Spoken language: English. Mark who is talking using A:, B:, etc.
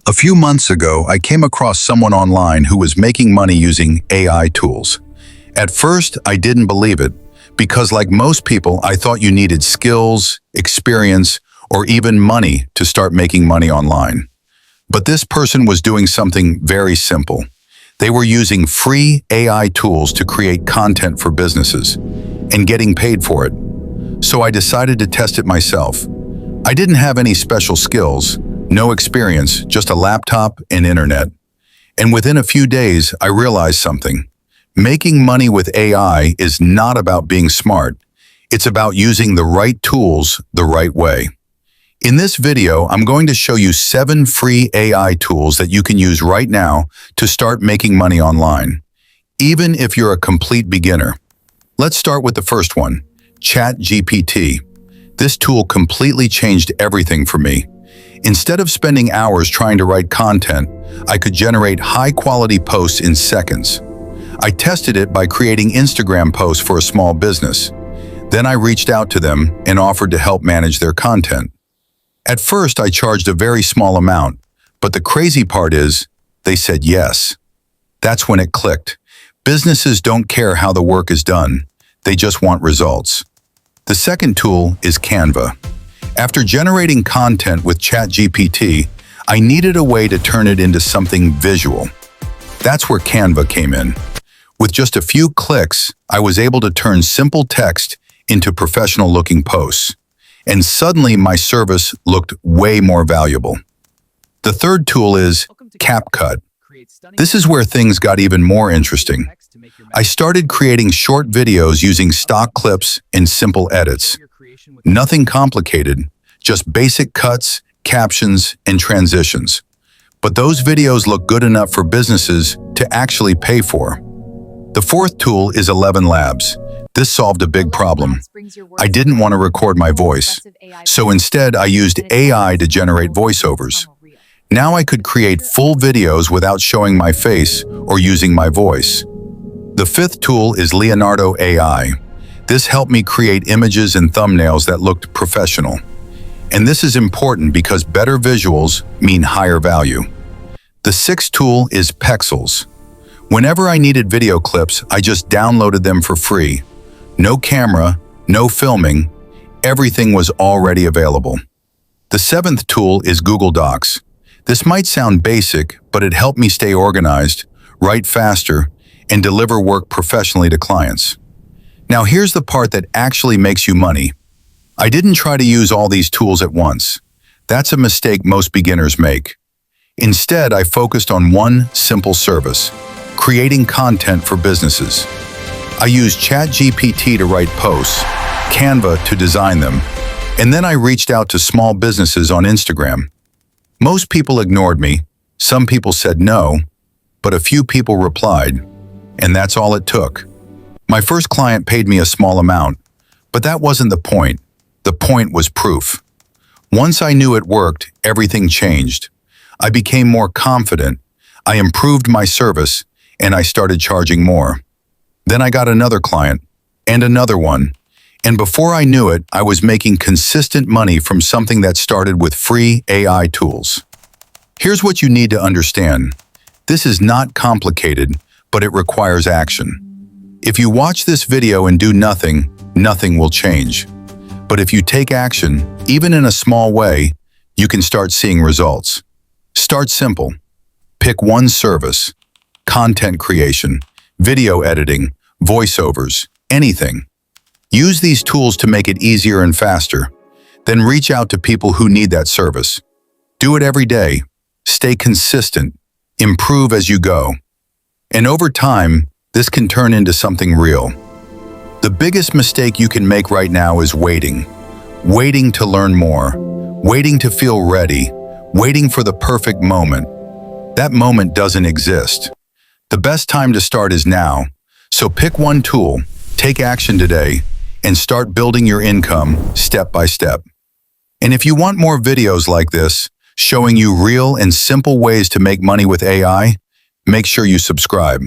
A: A few months ago, I came across someone online who was making money using AI tools. At first, I didn't believe it, because like most people, I thought you needed skills, experience, or even money to start making money online. But this person was doing something very simple. They were using free AI tools to create content for businesses and getting paid for it. So I decided to test it myself. I didn't have any special skills, no experience, just a laptop and internet. And within a few days, I realized something. Making money with AI is not about being smart. It's about using the right tools the right way. In this video, I'm going to show you 7 free AI tools that you can use right now to start making money online, even if you're a complete beginner. Let's start with the first one, ChatGPT. This tool completely changed everything for me. Instead of spending hours trying to write content, I could generate high-quality posts in seconds. I tested it by creating Instagram posts for a small business. Then I reached out to them and offered to help manage their content. At first, I charged a very small amount, but the crazy part is, they said yes. That's when it clicked. Businesses don't care how the work is done. They just want results. The second tool is Canva. After generating content with ChatGPT, I needed a way to turn it into something visual. That's where Canva came in. With just a few clicks, I was able to turn simple text into professional-looking posts. And suddenly my service looked way more valuable. The third tool is CapCut. This is where things got even more interesting. I started creating short videos using stock clips and simple edits. Nothing complicated, just basic cuts, captions, and transitions. But those videos look good enough for businesses to actually pay for. The fourth tool is 11 Labs. This solved a big problem. I didn't want to record my voice, so instead I used AI to generate voiceovers. Now I could create full videos without showing my face or using my voice. The fifth tool is Leonardo AI. This helped me create images and thumbnails that looked professional. And this is important because better visuals mean higher value. The sixth tool is Pexels. Whenever I needed video clips, I just downloaded them for free. No camera, no filming, everything was already available. The seventh tool is Google Docs. This might sound basic, but it helped me stay organized, write faster, and deliver work professionally to clients. Now here's the part that actually makes you money. I didn't try to use all these tools at once. That's a mistake most beginners make. Instead, I focused on one simple service, creating content for businesses. I used ChatGPT to write posts, Canva to design them, and then I reached out to small businesses on Instagram. Most people ignored me, some people said no, but a few people replied, and that's all it took. My first client paid me a small amount, but that wasn't the point. The point was proof. Once I knew it worked, everything changed. I became more confident, I improved my service, and I started charging more. Then I got another client, and another one, and before I knew it, I was making consistent money from something that started with free AI tools. Here's what you need to understand. This is not complicated, but it requires action. If you watch this video and do nothing, nothing will change. But if you take action, even in a small way, you can start seeing results. Start simple. Pick one service, content creation, video editing, voiceovers, anything. Use these tools to make it easier and faster. Then reach out to people who need that service. Do it every day. Stay consistent. Improve as you go. And over time, this can turn into something real. The biggest mistake you can make right now is waiting. Waiting to learn more. Waiting to feel ready. Waiting for the perfect moment. That moment doesn't exist. The best time to start is now. So pick one tool, take action today, and start building your income step by step. And if you want more videos like this, showing you real and simple ways to make money with AI, make sure you subscribe.